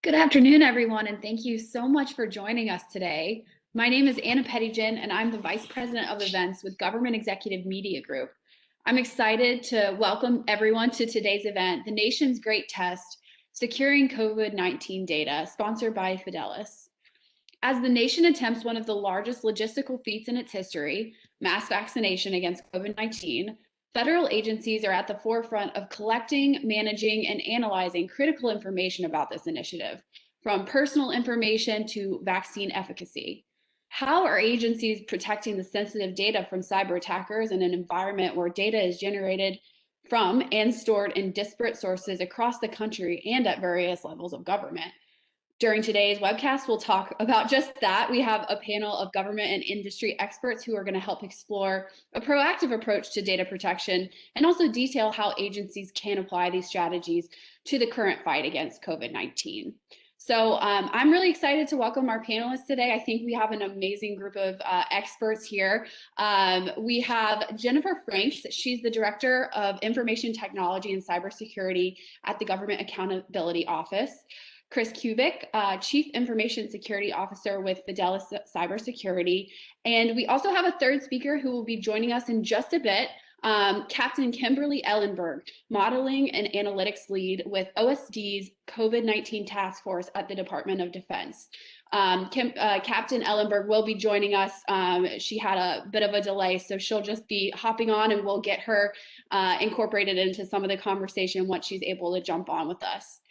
Good afternoon, everyone, and thank you so much for joining us today. My name is Anna Pettigen, and I'm the Vice President of Events with Government Executive Media Group. I'm excited to welcome everyone to today's event, The Nation's Great Test, Securing COVID-19 Data, sponsored by Fidelis. As the nation attempts one of the largest logistical feats in its history, mass vaccination against COVID-19, federal agencies are at the forefront of collecting, managing, and analyzing critical information about this initiative, from personal information to vaccine efficacy. How are agencies protecting the sensitive data from cyber attackers in an environment where data is generated from and stored in disparate sources across the country and at various levels of government? During today's webcast, we'll talk about just that. We have a panel of government and industry experts who are going to help explore a proactive approach to data protection and also detail how agencies can apply these strategies to the current fight against COVID-19. So I'm really excited to welcome our panelists today. I think we have an amazing group of experts here. We have Jennifer Franks. She's the Director of Information Technology and Cybersecurity at the Government Accountability Office. Chris Kubik, Chief Information Security Officer with Fidelis Cybersecurity. And we also have a third speaker who will be joining us in just a bit, Captain Kimberly Ellenberg, Modeling and Analytics Lead with OSD's COVID-19 Task Force at the Department of Defense. Captain Ellenberg will be joining us. She had a bit of a delay, so she'll just be hopping on and we'll get her incorporated into some of the conversation once she's able to jump on with us.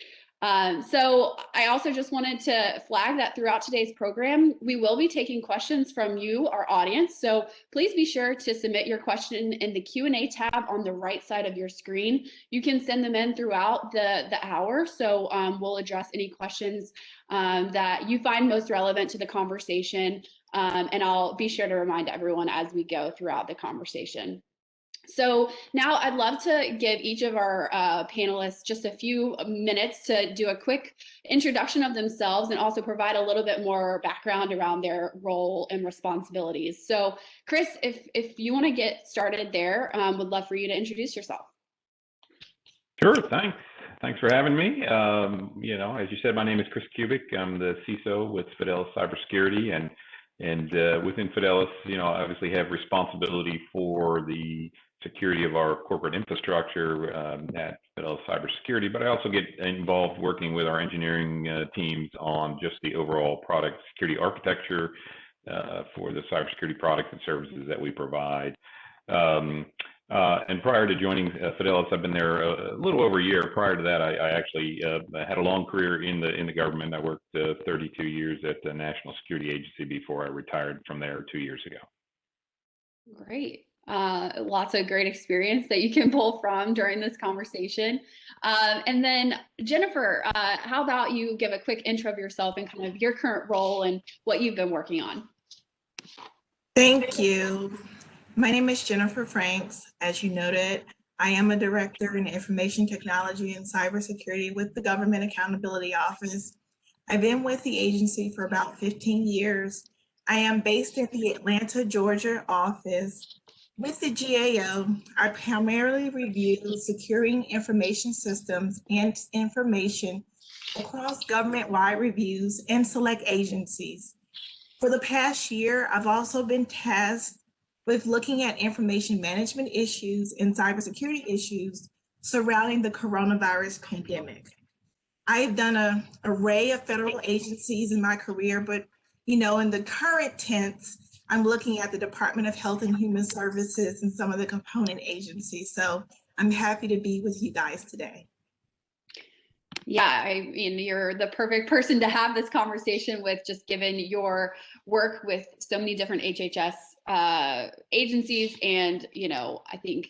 So I also just wanted to flag that throughout today's program, we will be taking questions from you, our audience. So please be sure to submit your question in the Q&A tab on the right side of your screen. You can send them in throughout the hour. So we'll address any questions that you find most relevant to the conversation. And I'll be sure to remind everyone as we go throughout the conversation. So now I'd love to give each of our panelists just a few minutes to do a quick introduction of themselves and also provide a little bit more background around their role and responsibilities. So Chris, if you want to get started there, would love for you to introduce yourself. Sure, thanks. Thanks for having me. As you said, my name is Chris Kubik. I'm the CISO with Fidelis Cybersecurity, and within Fidelis, obviously have responsibility for the security of our corporate infrastructure at Fidelis Cybersecurity, but I also get involved working with our engineering teams on just the overall product security architecture for the cybersecurity products and services that we provide. And prior to joining Fidelis, I've been there a little over a year. Prior to that, I actually had a long career in the government. I worked 32 years at the National Security Agency before I retired from there 2 years ago. Great. Lots of great experience that you can pull from during this conversation. And then Jennifer, how about you give a quick intro of yourself and kind of your current role and what you've been working on? Thank you. My name is Jennifer Franks. As you noted, I am a director in information technology and cybersecurity with the Government Accountability Office. I've been with the agency for about 15 years. I am based in the Atlanta, Georgia office. With the GAO, I primarily review securing information systems and information across government-wide reviews and select agencies. For the past year, I've also been tasked with looking at information management issues and cybersecurity issues surrounding the coronavirus pandemic. I have done an array of federal agencies in my career, but in the current tense, I'm looking at the Department of Health and Human Services and some of the component agencies. So I'm happy to be with you guys today. Yeah, I mean, you're the perfect person to have this conversation with, just given your work with so many different HHS agencies, and I think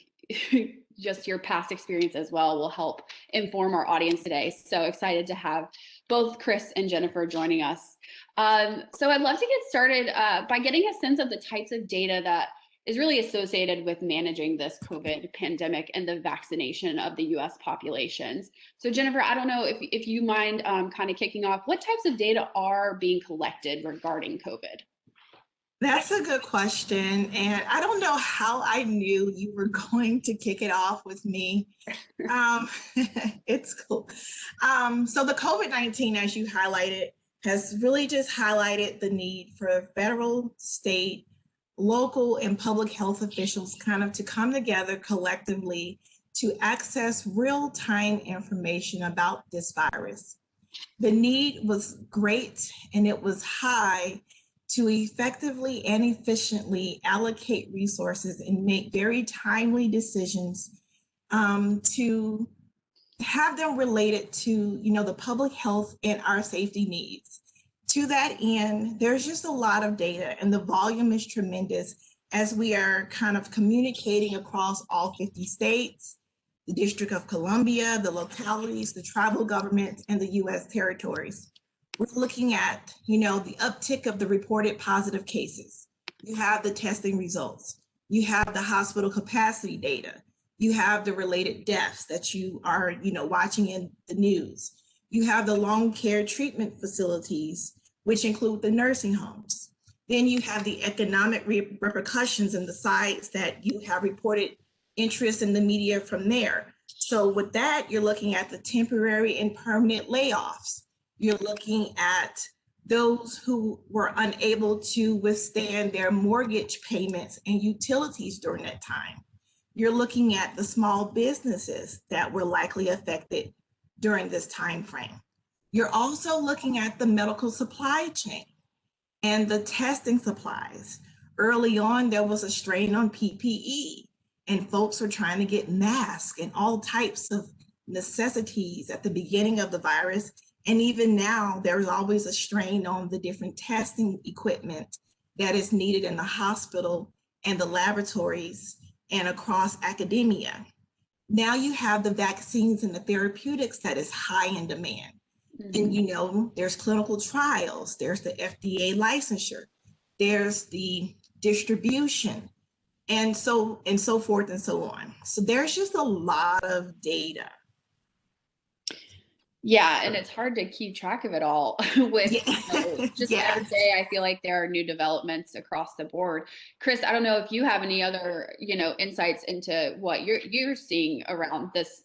just your past experience as well will help inform our audience today. So excited to have both Chris and Jennifer joining us. So I'd love to get started by getting a sense of the types of data that is really associated with managing this COVID pandemic and the vaccination of the US populations. So Jennifer, I don't know if you mind kind of kicking off, what types of data are being collected regarding COVID? That's a good question. And I don't know how I knew you were going to kick it off with me. Um, it's cool. So the COVID-19, as you highlighted, has really just highlighted the need for federal, state, local, and public health officials kind of to come together collectively to access real-time information about this virus. The need was great and it was high to effectively and efficiently allocate resources and make very timely decisions to have them related to, the public health and our safety needs. To that end, there's just a lot of data and the volume is tremendous as we are kind of communicating across all 50 states, the District of Columbia, the localities, the tribal governments, and the US territories. We're looking at, the uptick of the reported positive cases. You have the testing results. You have the hospital capacity data. You have the related deaths that you are, watching in the news. You have the long care treatment facilities, which include the nursing homes. Then you have the economic repercussions and the sides that you have reported interest in the media from there. So with that, you're looking at the temporary and permanent layoffs. You're looking at those who were unable to withstand their mortgage payments and utilities during that time. You're looking at the small businesses that were likely affected during this time frame. You're also looking at the medical supply chain and the testing supplies. Early on, there was a strain on PPE, and folks were trying to get masks and all types of necessities at the beginning of the virus. And even now, there's always a strain on the different testing equipment that is needed in the hospital and the laboratories and across academia. Now you have the vaccines and the therapeutics that is high in demand. And there's clinical trials, there's the FDA licensure, there's the distribution, and so forth and so on. So there's just a lot of data. Yeah, and it's hard to keep track of it all with just every day. I feel like there are new developments across the board. Chris, I don't know if you have any other, insights into what you're seeing around this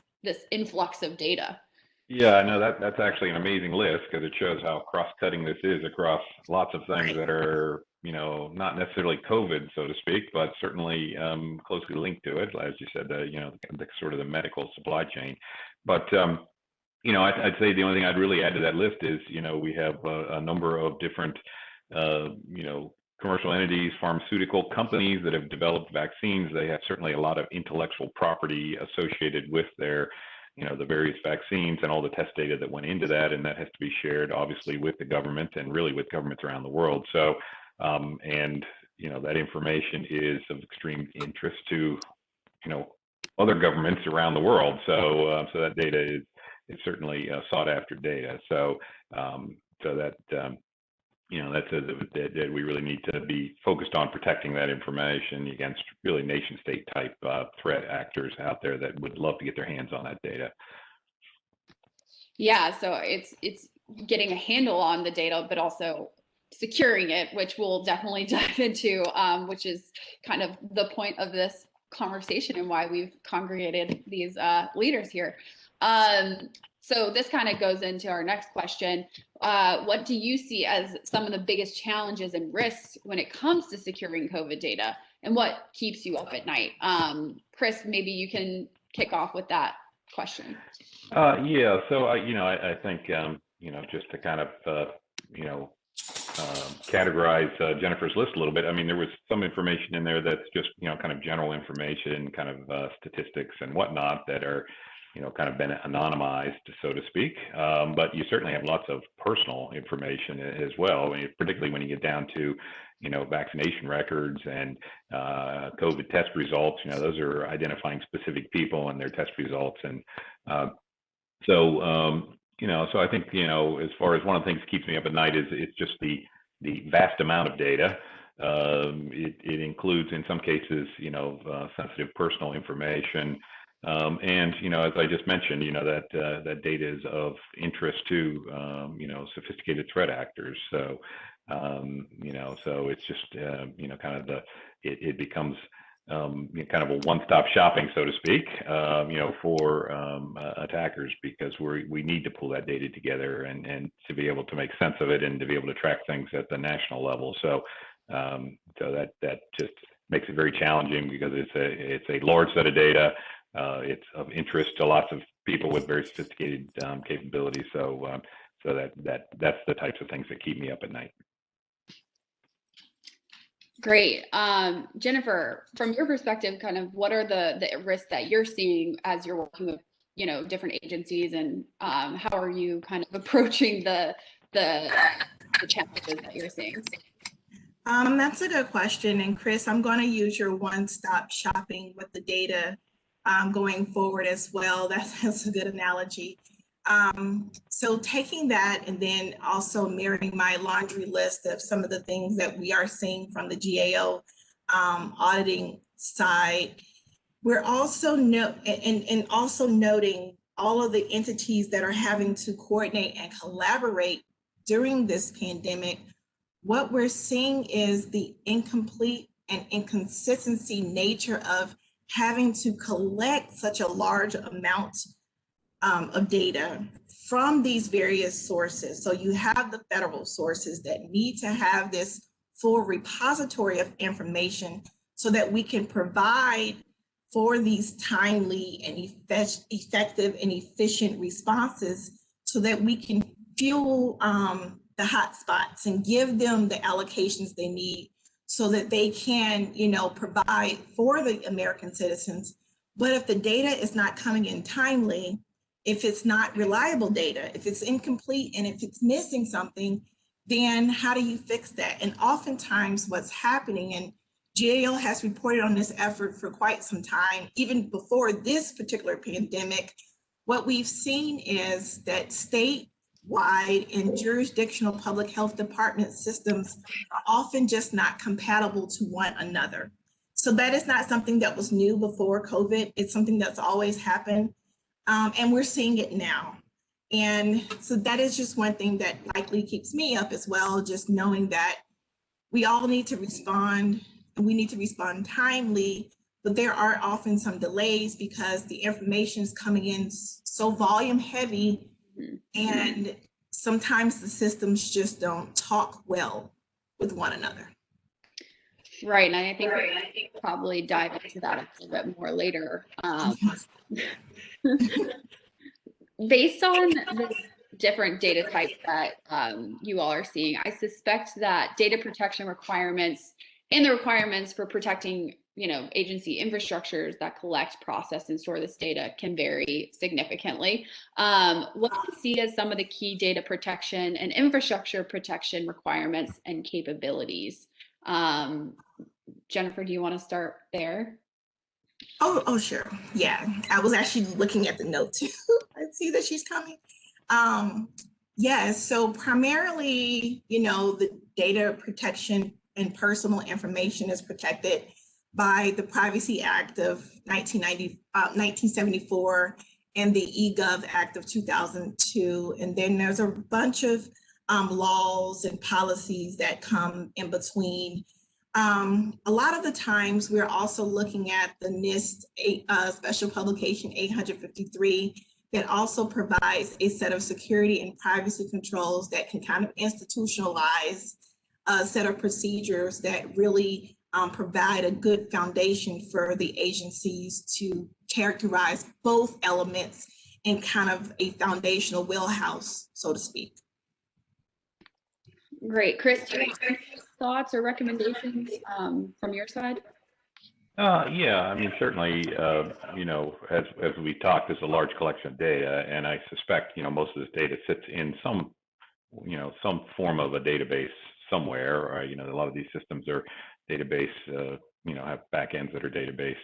influx of data. Yeah, I know that's actually an amazing list because it shows how cross-cutting this is across lots of things that are, not necessarily COVID, so to speak, but certainly closely linked to it, as you said, the sort of the medical supply chain. But I'd say the only thing I'd really add to that list is, we have a number of different, commercial entities, pharmaceutical companies that have developed vaccines. They have certainly a lot of intellectual property associated with their, the various vaccines and all the test data that went into that, and that has to be shared, obviously, with the government and really with governments around the world. So, that information is of extreme interest to, other governments around the world. So, so that data is certainly sought after data. So, that that we really need to be focused on protecting that information against really nation state type threat actors out there that would love to get their hands on that data. Yeah, so it's getting a handle on the data, but also securing it, which we'll definitely dive into, which is kind of the point of this conversation and why we've congregated these leaders here. So this kind of goes into our next question. What do you see as some of the biggest challenges and risks when it comes to securing COVID data, and what keeps you up at night? Chris, maybe you can kick off with that question. Yeah, so I think just to kind of categorize Jennifer's list a little bit. I mean, there was some information in there that's just kind of general information, kind of statistics and whatnot that are kind of been anonymized, so to speak. But you certainly have lots of personal information as well, particularly when you get down to, vaccination records and COVID test results. Those are identifying specific people and their test results. And so I think, as far as one of the things that keeps me up at night is it's just the vast amount of data. It includes, in some cases, sensitive personal information. And, as I just mentioned, that data is of interest to, sophisticated threat actors. So, So it's just, kind of it becomes kind of a one-stop shopping, so to speak, for attackers, because we need to pull that data together and to be able to make sense of it and to be able to track things at the national level. So that just makes it very challenging, because it's a large set of data. It's of interest to lots of people with very sophisticated capabilities. So that's the types of things that keep me up at night. Great. Jennifer, from your perspective, kind of what are the risks that you're seeing as you're working with, different agencies, and how are you kind of approaching the challenges that you're seeing? That's a good question. And Chris, I'm going to use your one-stop shopping with the data going forward as well. That's a good analogy. So taking that and then also mirroring my laundry list of some of the things that we are seeing from the GAO auditing side, we're also also noting all of the entities that are having to coordinate and collaborate during this pandemic. What we're seeing is the incomplete and inconsistency nature of having to collect such a large amount of data from these various sources. So you have the federal sources that need to have this full repository of information so that we can provide for these timely and effective and efficient responses, so that we can fuel the hotspots and give them the allocations they need, so that they can, provide for the American citizens. But if the data is not coming in timely, if it's not reliable data, if it's incomplete, and if it's missing something, then how do you fix that? And oftentimes what's happening, and GAO has reported on this effort for quite some time, even before this particular pandemic, what we've seen is that statewide and jurisdictional public health department systems are often just not compatible to one another. So that is not something that was new before COVID. It's something that's always happened. And we're seeing it now. And so that is just one thing that likely keeps me up as well, just knowing that we all need to respond, and we need to respond timely, but there are often some delays because the information is coming in so volume heavy, and sometimes the systems just don't talk well with one another. Right, and I think we'll probably dive into that a little bit more later. Based on the different data types that you all are seeing, I suspect that data protection requirements and the requirements for protecting, agency infrastructures that collect, process, and store this data can vary significantly. What do you see as some of the key data protection and infrastructure protection requirements and capabilities? Jennifer, do you want to start there? Oh, sure. Yeah, I was actually looking at the note too. I see that she's coming. So primarily, the data protection and personal information is protected by the Privacy Act of 1974 and the eGov Act of 2002. And then there's a bunch of laws and policies that come in between. A lot of the times we're also looking at the NIST special publication 853 that also provides a set of security and privacy controls that can kind of institutionalize a set of procedures that really provide a good foundation for the agencies to characterize both elements in kind of a foundational wheelhouse, so to speak. Great. Chris, do you have any thoughts or recommendations from your side? Yeah, certainly, as we talked, there's a large collection of data, and I suspect, most of this data sits in some form of a database somewhere. Or, a lot of these systems are database, have backends that are database,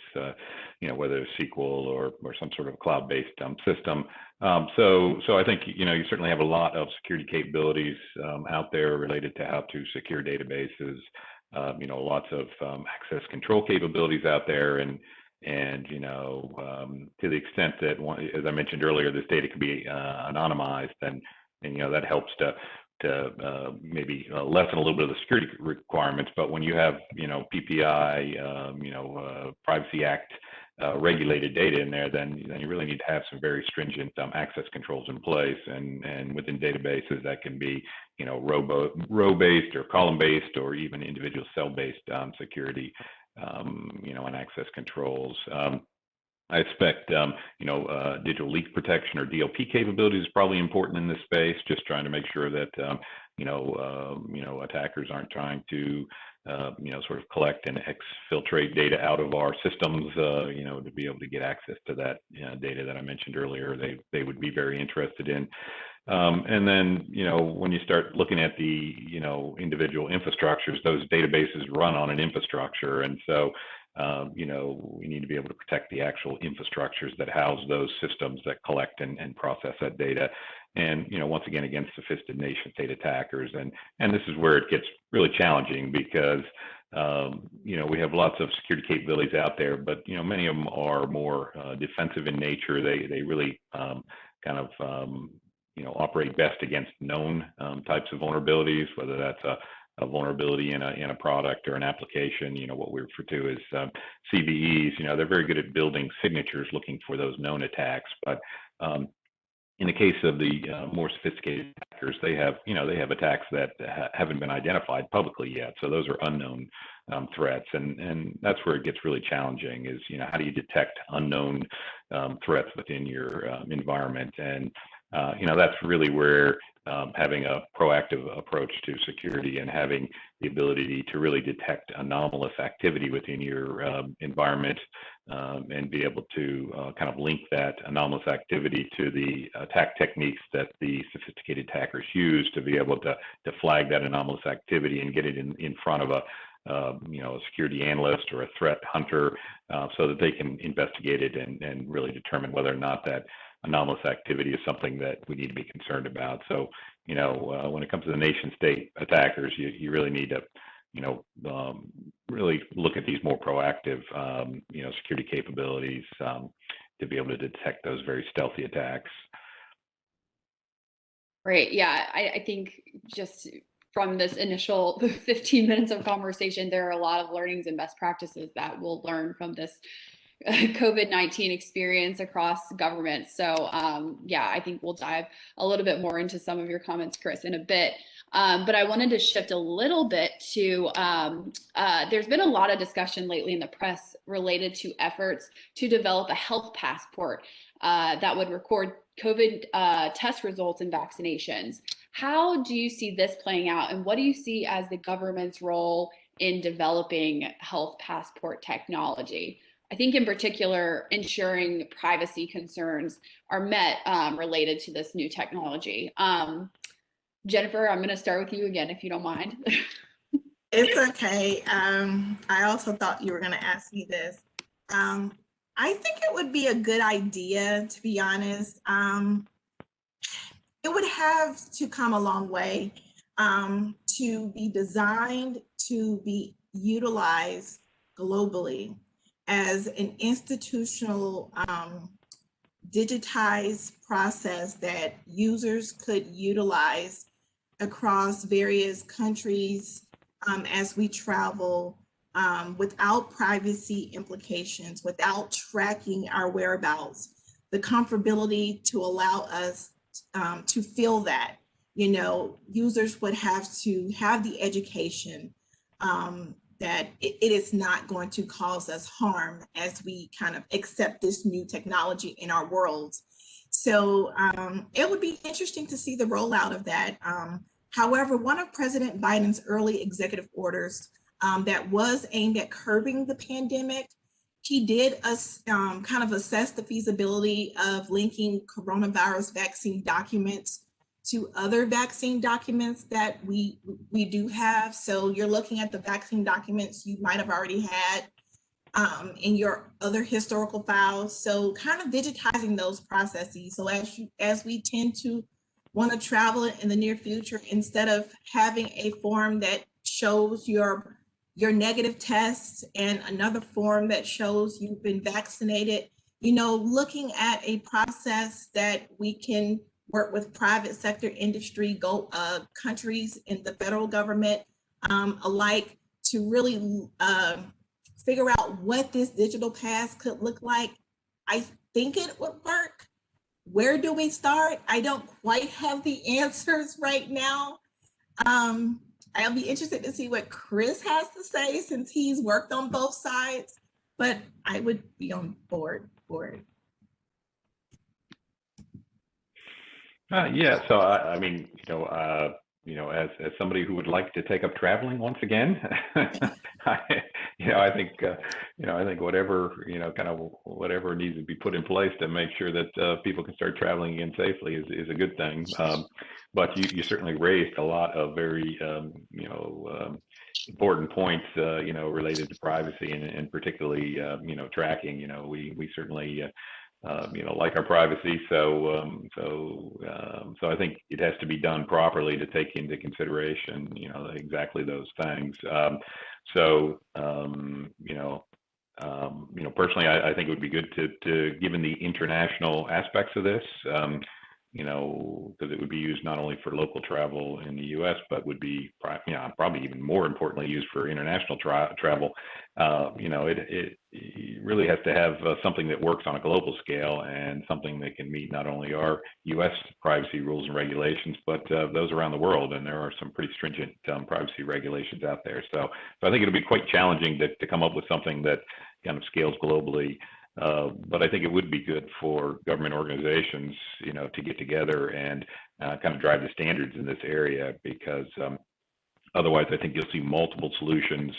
whether it's SQL or some sort of cloud-based system. So I think, you certainly have a lot of security capabilities out there related to how to secure databases. Lots of access control capabilities out there, and to the extent that, as I mentioned earlier, this data can be anonymized, and that helps to to maybe lessen a little bit of the security requirements. But when you have, PPI, Privacy Act regulated data in there, then you really need to have some very stringent access controls in place. And within databases, that can be, row-based or column-based or even individual cell-based security, and access controls. I expect, digital leak protection or DLP capabilities is probably important in this space, just trying to make sure that, attackers aren't trying to, sort of collect and exfiltrate data out of our systems, to be able to get access to that data that I mentioned earlier, they would be very interested in. And then, when you start looking at the, individual infrastructures, those databases run on an infrastructure. And so, we need to be able to protect the actual infrastructures that house those systems that collect and process that data. And, once again, against sophisticated nation state attackers. And this is where it gets really challenging because, we have lots of security capabilities out there, but, many of them are more defensive in nature. They really operate best against known types of vulnerabilities, whether that's a vulnerability in a product or an application, what we refer to as CVEs. They're very good at building signatures looking for those known attacks. But in the case of the more sophisticated attackers, they have attacks that haven't been identified publicly yet. So those are unknown threats, and that's where it gets really challenging. Is how do you detect unknown threats within your environment? And that's really where having a proactive approach to security and having the ability to really detect anomalous activity within your environment and be able to kind of link that anomalous activity to the attack techniques that the sophisticated attackers use to be able to flag that anomalous activity and get it in front of a security analyst or a threat hunter so that they can investigate it and really determine whether or not that anomalous activity is something that we need to be concerned about. So, when it comes to the nation state attackers, you really need to, really look at these more proactive, security capabilities to be able to detect those very stealthy attacks. Great. Yeah, I think just from this initial 15 minutes of conversation, there are a lot of learnings and best practices that we'll learn from this COVID-19 experience across government. So I think we'll dive a little bit more into some of your comments, Chris, in a bit. But I wanted to shift a little bit to, there's been a lot of discussion lately in the press related to efforts to develop a health passport that would record COVID test results and vaccinations. How do you see this playing out, and what do you see as the government's role in developing health passport technology? I think in particular, ensuring privacy concerns are met related to this new technology. Jennifer, I'm going to start with you again, if you don't mind. It's okay. I also thought you were going to ask me this. I think it would be a good idea, to be honest. It would have to come a long way to be designed to be utilized globally as an institutional digitized process that users could utilize across various countries as we travel without privacy implications, without tracking our whereabouts, the comfortability to allow us to feel that, users would have to have the education that it is not going to cause us harm as we kind of accept this new technology in our worlds. So it would be interesting to see the rollout of that. However, one of President Biden's early executive orders that was aimed at curbing the pandemic, he did kind of assess the feasibility of linking coronavirus vaccine documents to other vaccine documents that we do have. So you're looking at the vaccine documents you might have already had in your other historical files. So kind of digitizing those processes. So as we tend to want to travel in the near future, instead of having a form that shows your negative tests and another form that shows you've been vaccinated, looking at a process that we can work with private sector industry, countries in the federal government alike to really figure out what this digital pass could look like. I think it would work. Where do we start? I don't quite have the answers right now. I'll be interested to see what Chris has to say since he's worked on both sides, but I would be on board for it. Yeah, so I mean, as somebody who would like to take up traveling once again, I think whatever whatever needs to be put in place to make sure that people can start traveling again safely is a good thing. But you certainly raised a lot of very important points related to privacy and particularly tracking. We certainly like our privacy. So I think it has to be done properly to take into consideration, exactly those things. Personally, I think it would be good to given the international aspects of this, because it would be used not only for local travel in the U.S., but would be, probably even more importantly used for international travel. It really has to have something that works on a global scale and something that can meet not only our U.S. privacy rules and regulations, but those around the world. And there are some pretty stringent privacy regulations out there. So I think it'll be quite challenging to come up with something that kind of scales globally. But I think it would be good for government organizations, to get together and kind of drive the standards in this area, because otherwise I think you'll see multiple solutions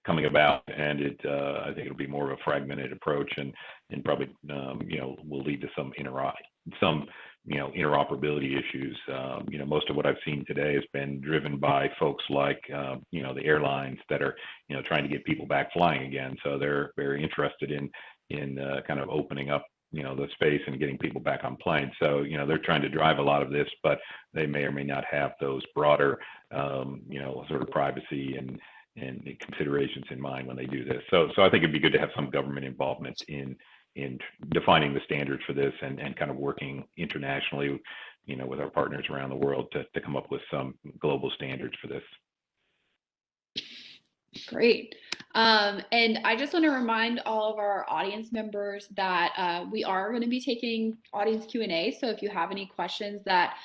coming about, and I think it'll be more of a fragmented approach, and probably will lead to some interoperability issues. Most of what I've seen today has been driven by folks like the airlines that are trying to get people back flying again. So they're very interested in kind of opening up the space and getting people back on planes. So they're trying to drive a lot of this, but they may or may not have those broader sort of privacy and considerations in mind when they do this. So I think it'd be good to have some government involvement in defining the standards for this and kind of working internationally, with our partners around the world to come up with some global standards for this. Great. And I just want to remind all of our audience members that we are going to be taking audience Q&A. So if you have any questions that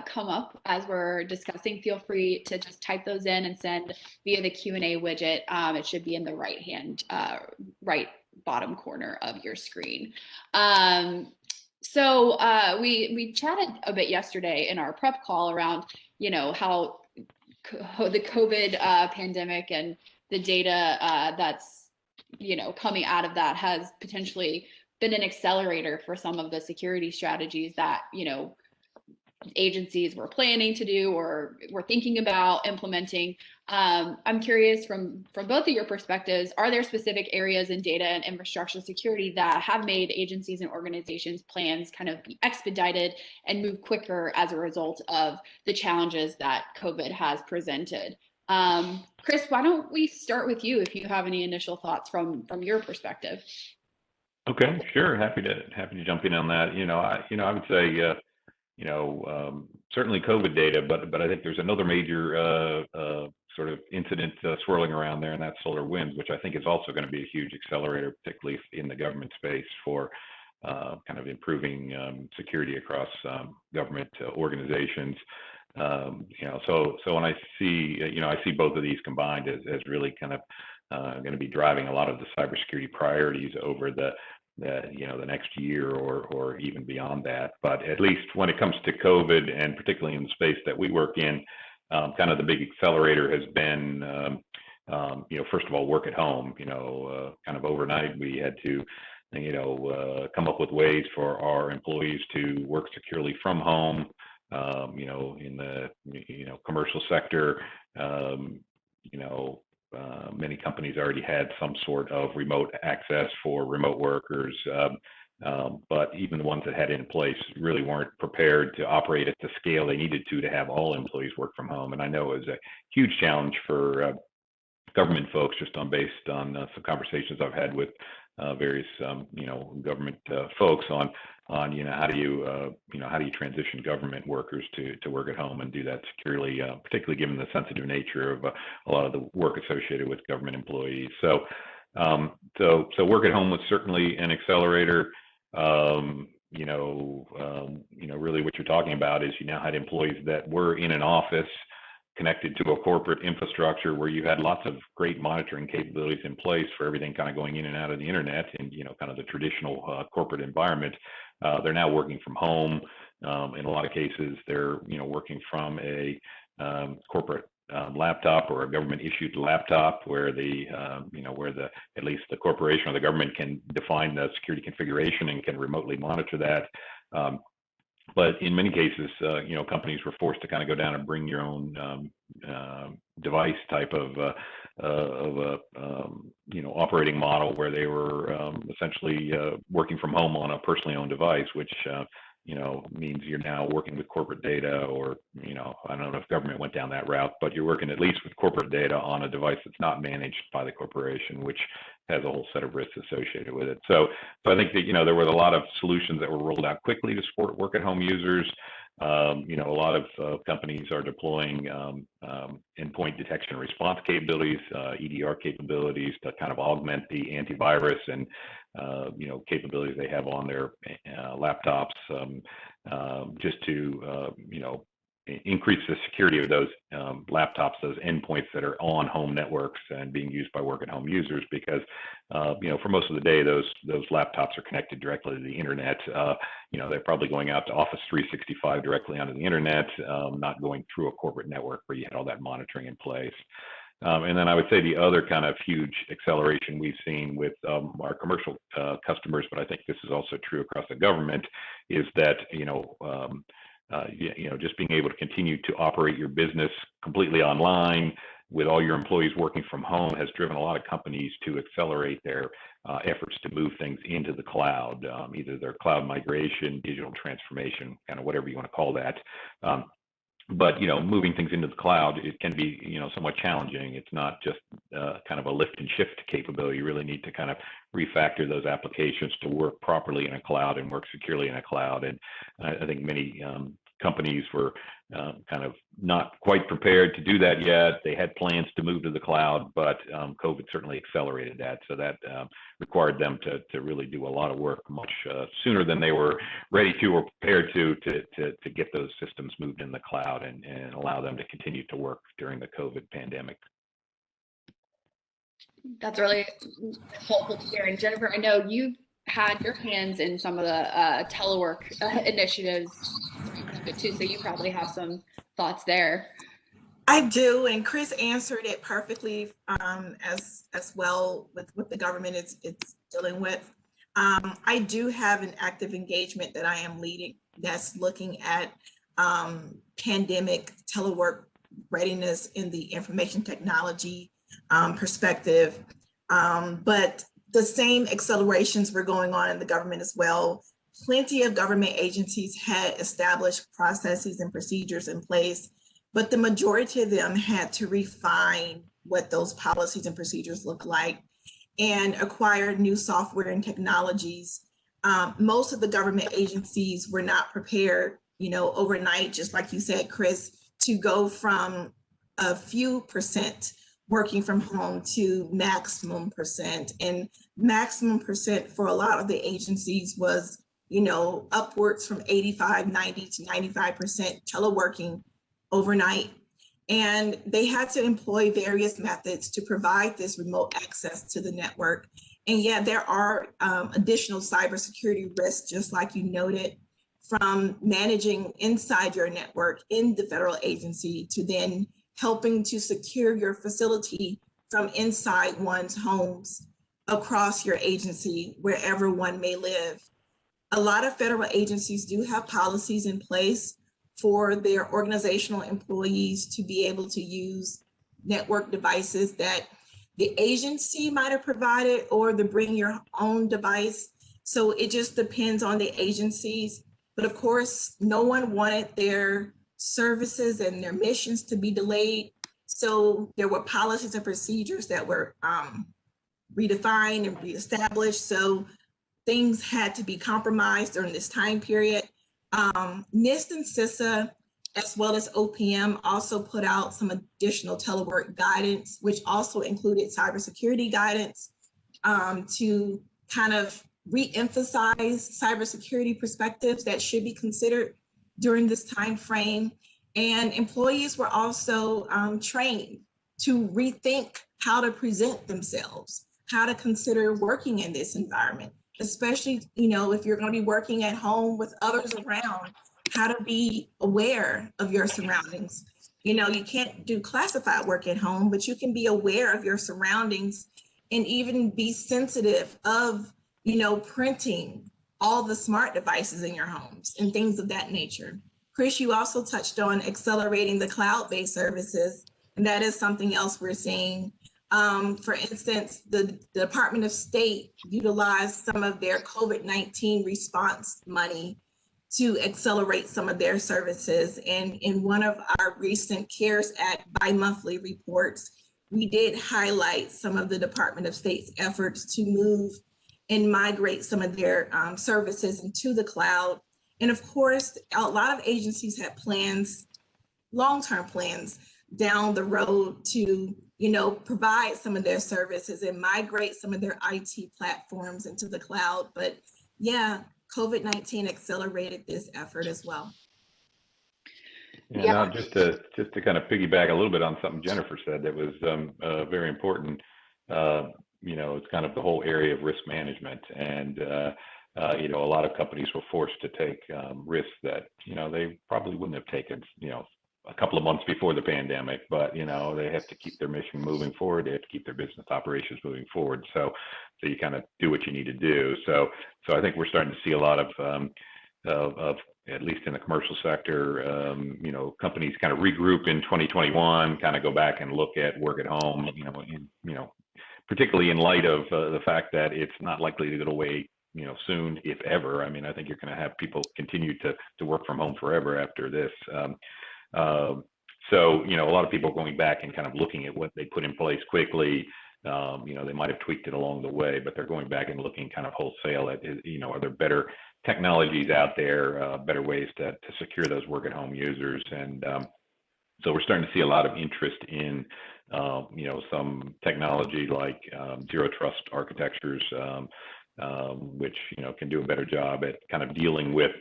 come up as we're discussing, feel free to just type those in and send via the Q&A widget. It should be in the right bottom corner of your screen. So we chatted a bit yesterday in our prep call around, how the COVID pandemic and the data that's, coming out of that has potentially been an accelerator for some of the security strategies that, agencies were planning to do or were thinking about implementing. I'm curious from both of your perspectives, are there specific areas in data and infrastructure security that have made agencies and organizations' plans kind of be expedited and move quicker as a result of the challenges that COVID has presented? Chris, why don't we start with you if you have any initial thoughts from your perspective? Okay, sure. Happy to jump in on that. I would say, certainly COVID data, but I think there's another major sort of incident swirling around there, and that's solar winds, which I think is also going to be a huge accelerator, particularly in the government space for kind of improving security across government organizations. So when I see, I see both of these combined as really kind of going to be driving a lot of the cybersecurity priorities over the next year or even beyond that. But at least when it comes to COVID, and particularly in the space that we work in, kind of the big accelerator has been, first of all, work at home. Kind of overnight, we had to, come up with ways for our employees to work securely from home. In the commercial sector, many companies already had some sort of remote access for remote workers, but even the ones that had it in place really weren't prepared to operate at the scale they needed to have all employees work from home. And I know it was a huge challenge for government folks, based on some conversations I've had with various government folks on how do you transition government workers to work at home and do that securely, particularly given the sensitive nature of a lot of the work associated with government employees. So work at home was certainly an accelerator. Really what you're talking about is you now had employees that were in an office connected to a corporate infrastructure where you had lots of great monitoring capabilities in place for everything kind of going in and out of the internet and, kind of the traditional corporate environment. They're now working from home. In a lot of cases, they're, working from a corporate laptop or a government issued laptop where at least the corporation or the government can define the security configuration and can remotely monitor that. But in many cases, companies were forced to kind of go down and bring your own device type of operating model where they were essentially working from home on a personally owned device, which means you're now working with corporate data, or I don't know if government went down that route, but you're working at least with corporate data on a device that's not managed by the corporation, which has a whole set of risks associated with it. So I think that there were a lot of solutions that were rolled out quickly to support work at home users. A lot of companies are deploying endpoint detection and response capabilities, EDR capabilities to kind of augment the antivirus and capabilities they have on their laptops, just to increase the security of those laptops, those endpoints that are on home networks and being used by work at home users, because for most of the day those laptops are connected directly to the internet. They're probably going out to Office 365 directly onto the internet, not going through a corporate network where you had all that monitoring in place. And then I would say the other kind of huge acceleration we've seen with our commercial customers, but I think this is also true across the government, is that just being able to continue to operate your business completely online with all your employees working from home has driven a lot of companies to accelerate their efforts to move things into the cloud, either their cloud migration, digital transformation, kind of whatever you want to call that. But moving things into the cloud, it can be somewhat challenging. It's not just kind of a lift and shift capability. You really need to kind of refactor those applications to work properly in a cloud and work securely in a cloud. And I think many companies were kind of not quite prepared to do that yet. They had plans to move to the cloud, but COVID certainly accelerated that. So that required them to really do a lot of work much sooner than they were ready to or prepared to get those systems moved in the cloud and allow them to continue to work during the COVID pandemic. That's really helpful to hear. And Jennifer, I know you've had your hands in some of the telework initiatives too, so you probably have some thoughts there. I do, and Chris answered it perfectly as well with what the government is dealing with. I do have an active engagement that I am leading that's looking at pandemic telework readiness in the information technology perspective, but the same accelerations were going on in the government as well. Plenty of government agencies had established processes and procedures in place, but the majority of them had to refine what those policies and procedures look like and acquire new software and technologies. Most of the government agencies were not prepared, overnight, just like you said, Chris, to go from a few percent working from home to maximum percent. And maximum percent for a lot of the agencies was upwards from 85, 90 to 95% teleworking overnight. And they had to employ various methods to provide this remote access to the network. And yeah, there are additional cybersecurity risks, just like you noted, from managing inside your network in the federal agency to then helping to secure your facility from inside one's homes across your agency, wherever one may live. A lot of federal agencies do have policies in place for their organizational employees to be able to use network devices that the agency might have provided, or the bring your own device. So it just depends on the agencies. But of course, no one wanted their services and their missions to be delayed. So there were policies and procedures that were redefined and reestablished. So things had to be compromised during this time period. NIST and CISA, as well as OPM, also put out some additional telework guidance, which also included cybersecurity guidance to kind of re-emphasize cybersecurity perspectives that should be considered during this time frame. And employees were also trained to rethink how to present themselves, how to consider working in this environment, especially, if you're going to be working at home with others around, how to be aware of your surroundings. You can't do classified work at home, but you can be aware of your surroundings and even be sensitive of, printing all the smart devices in your homes and things of that nature. Chris, you also touched on accelerating the cloud-based services, and that is something else we're seeing. For instance, the Department of State utilized some of their COVID-19 response money to accelerate some of their services. And in one of our recent CARES Act bi-monthly reports, we did highlight some of the Department of State's efforts to move and migrate some of their services into the cloud. And of course, a lot of agencies have plans, long-term plans down the road to, provide some of their services and migrate some of their IT platforms into the cloud. But yeah, COVID-19 accelerated this effort as well. Yeah, no, just to kind of piggyback a little bit on something Jennifer said that was very important. It's kind of the whole area of risk management, and a lot of companies were forced to take risks that they probably wouldn't have taken a couple of months before the pandemic, but they have to keep their mission moving forward. They have to keep their business operations moving forward. So you kind of do what you need to do. So I think we're starting to see a lot of at least in the commercial sector, companies kind of regroup in 2021, kind of go back and look at work at home, particularly in light of the fact that it's not likely to go away, soon, if ever. I mean, I think you're going to have people continue to work from home forever after this. So, a lot of people are going back and kind of looking at what they put in place quickly. They might have tweaked it along the way, but they're going back and looking kind of wholesale at, are there better technologies out there, better ways to secure those work at home users? And so we're starting to see a lot of interest in, some technology like zero trust architectures, which, can do a better job at kind of dealing with,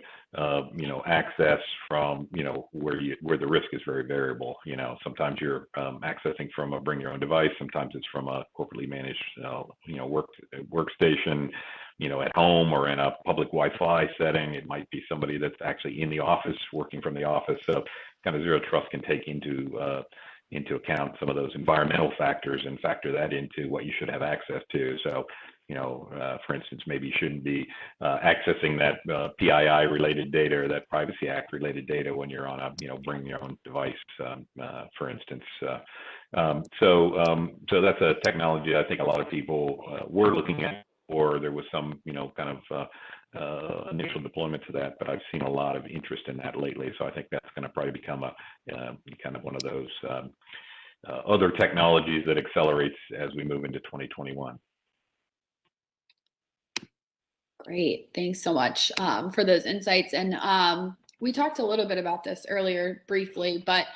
access from, where the risk is very variable. Sometimes you're accessing from a bring your own device. Sometimes it's from a corporately managed, workstation, at home or in a public Wi-Fi setting. It might be somebody that's actually in the office, working from the office. So kind of zero trust can take into account some of those environmental factors and factor that into what you should have access to. So, for instance, maybe you shouldn't be accessing that PII related data or that Privacy Act related data when you're on a, bring your own device, for instance. So that's a technology I think a lot of people were looking at, or there was some, kind of initial deployment to that, but I've seen a lot of interest in that lately. So I think that's going to probably become a kind of one of those other technologies that accelerates as we move into 2021. Great. Thanks so much for those insights. And we talked a little bit about this earlier briefly, but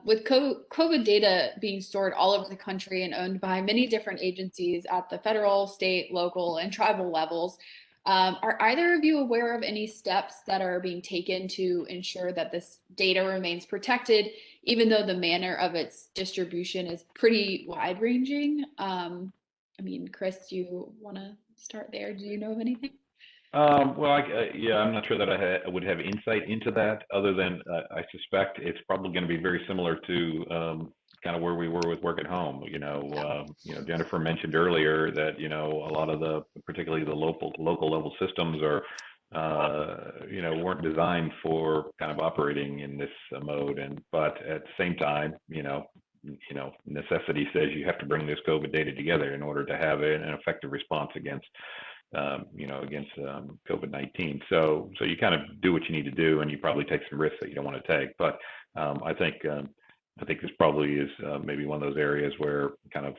with COVID data being stored all over the country and owned by many different agencies at the federal, state, local, and tribal levels, are either of you aware of any steps that are being taken to ensure that this data remains protected, even though the manner of its distribution is pretty wide-ranging? I mean, Chris, do you want to start there? Do you know of anything? Well, I'm not sure that I would have insight into that, other than I suspect it's probably going to be very similar to kind of where we were with work at home. Jennifer mentioned earlier that a lot of particularly the local level systems are weren't designed for kind of operating in this mode, but at the same time, necessity says you have to bring this COVID data together in order to have an effective response against COVID-19. So you kind of do what you need to do, and you probably take some risks that you don't want to take. But I think this probably is maybe one of those areas where kind of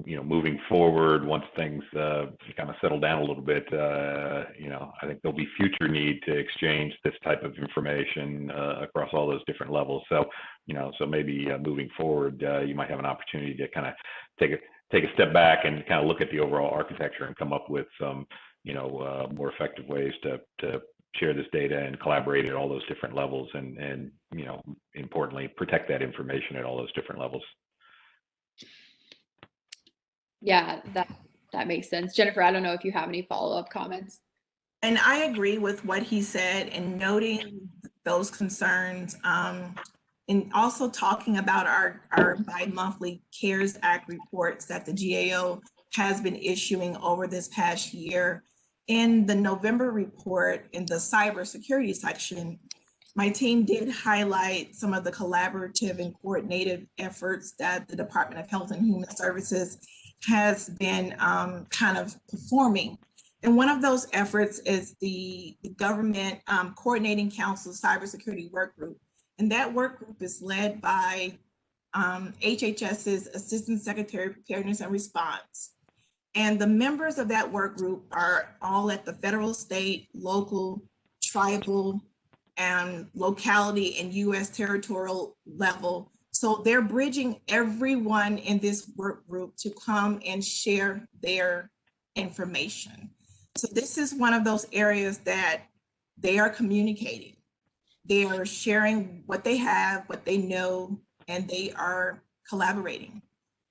moving forward, once things kind of settle down a little bit, I think there'll be future need to exchange this type of information across all those different levels. So, so maybe moving forward, you might have an opportunity to kind of take a step back and kind of look at the overall architecture and come up with some, more effective ways to share this data and collaborate at all those different levels, and importantly, protect that information at all those different levels. Yeah, that makes sense. Jennifer, I don't know if you have any follow-up comments. And I agree with what he said, and noting those concerns, and also talking about our bi-monthly CARES Act reports that the GAO has been issuing over this past year. In the November report, in the cybersecurity section, my team did highlight some of the collaborative and coordinated efforts that the Department of Health and Human Services has been kind of performing. And one of those efforts is the Government Coordinating Council Cybersecurity Work Group. And that work group is led by HHS's Assistant Secretary of Preparedness and Response. And the members of that work group are all at the federal, state, local, tribal, and locality and US territorial level. So they're bridging everyone in this work group to come and share their information. So this is one of those areas that they are communicating. They are sharing what they have, what they know, and they are collaborating.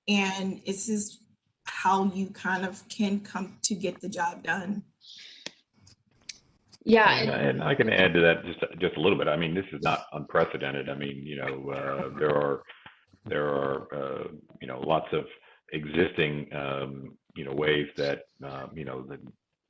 And this is how you kind of can come to get the job done. Yeah, and I can add to that just a little bit. I mean, this is not unprecedented. I mean, there are lots of existing ways that the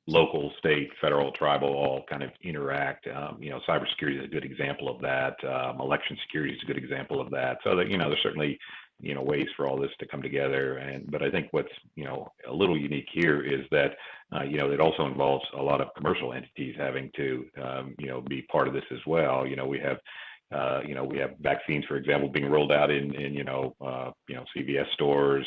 local, state, federal, tribal all kind of interact. Cybersecurity is a good example of that. Election security is a good example of that. So that there's certainly ways for all this to come together. But I think what's a little unique here is that it also involves a lot of commercial entities having to be part of this as well. We have vaccines, for example, being rolled out in CVS stores,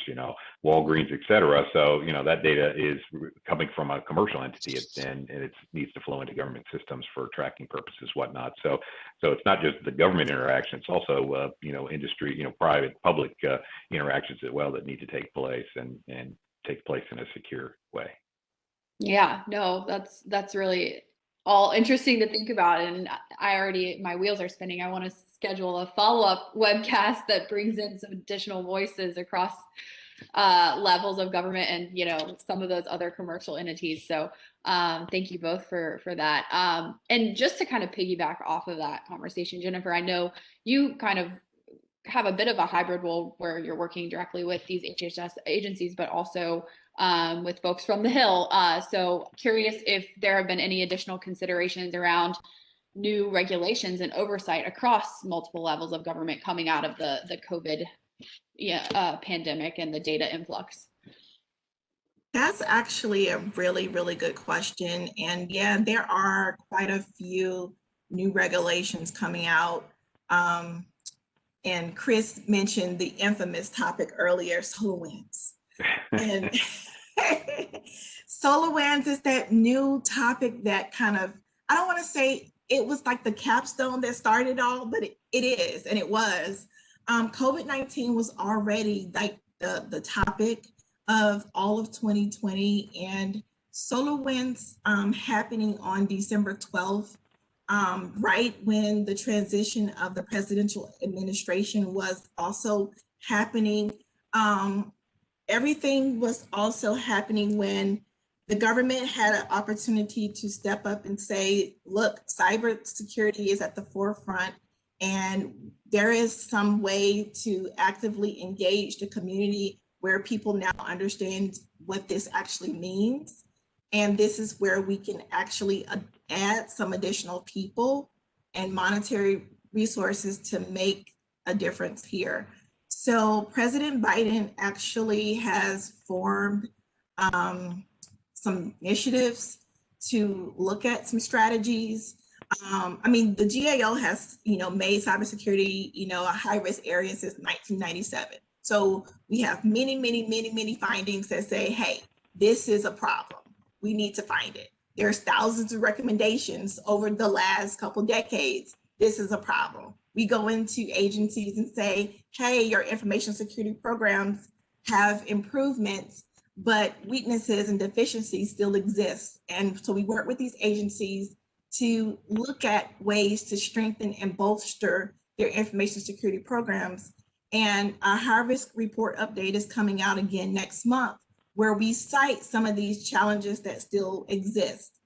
Walgreens, et cetera. So that data is coming from a commercial entity, and it needs to flow into government systems for tracking purposes, whatnot. So it's not just the government interaction; it's also industry, private, public interactions as well that need to take place and take place in a secure way. Yeah, no, that's really all interesting to think about. And my wheels are spinning. I want to schedule a follow-up webcast that brings in some additional voices across levels of government and, some of those other commercial entities. So thank you both for that. And just to kind of piggyback off of that conversation, Jennifer, I know you kind of have a bit of a hybrid role where you're working directly with these HHS agencies, but also with folks from the Hill. So curious if there have been any additional considerations around new regulations and oversight across multiple levels of government coming out of the COVID pandemic and the data influx. That's actually a really, really good question. And yeah, there are quite a few new regulations coming out. And Chris mentioned the infamous topic earlier, SolarWinds. And SolarWinds is that new topic that kind of, I don't want to say it was like the capstone that started all, but it is, and it was. COVID-19 was already like the topic of all of 2020, and SolarWinds happening on December 12th, right when the transition of the presidential administration was also happening. Everything was also happening when the government had an opportunity to step up and say, look, cybersecurity is at the forefront, and there is some way to actively engage the community where people now understand what this actually means. And this is where we can actually add some additional people and monetary resources to make a difference here. So President Biden actually has formed some initiatives to look at some strategies. I mean, the GAO has, made cybersecurity, a high-risk area since 1997. So we have many findings that say, hey, this is a problem. We need to find it. There's thousands of recommendations over the last couple decades. This is a problem. We go into agencies and say, hey, your information security programs have improvements, but weaknesses and deficiencies still exist. And so we work with these agencies to look at ways to strengthen and bolster their information security programs. And our high risk report update is coming out again next month, where we cite some of these challenges that still exist.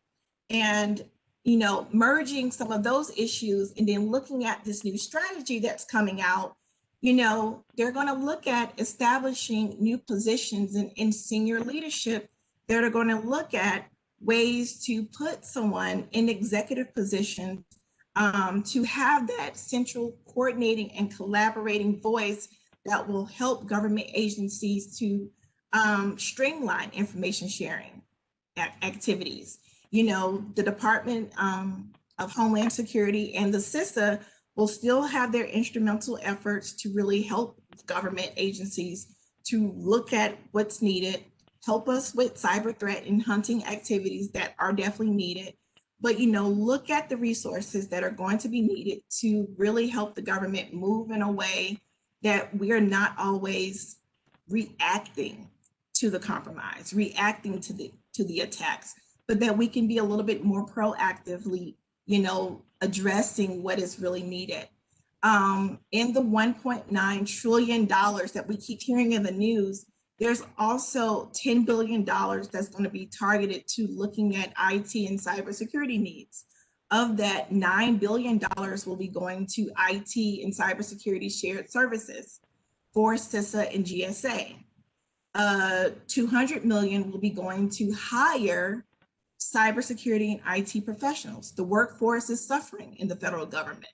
And, you know, merging some of those issues and then looking at this new strategy that's coming out, you know, they're going to look at establishing new positions in senior leadership that are going to look at ways to put someone in executive positions to have that central coordinating and collaborating voice that will help government agencies to streamline information sharing activities. You know, the Department of Homeland Security and the CISA will still have their instrumental efforts to really help government agencies to look at what's needed, help us with cyber threat and hunting activities that are definitely needed. But, you know, look at the resources that are going to be needed to really help the government move in a way that we are not always reacting to the compromise, reacting to the attacks, but that we can be a little bit more proactively, you know, addressing what is really needed. In the $1.9 trillion that we keep hearing in the news, there's also $10 billion that's going to be targeted to looking at IT and cybersecurity needs. Of that, $9 billion will be going to IT and cybersecurity shared services for CISA and GSA. 200 million will be going to hire cybersecurity and IT professionals. The workforce is suffering in the federal government.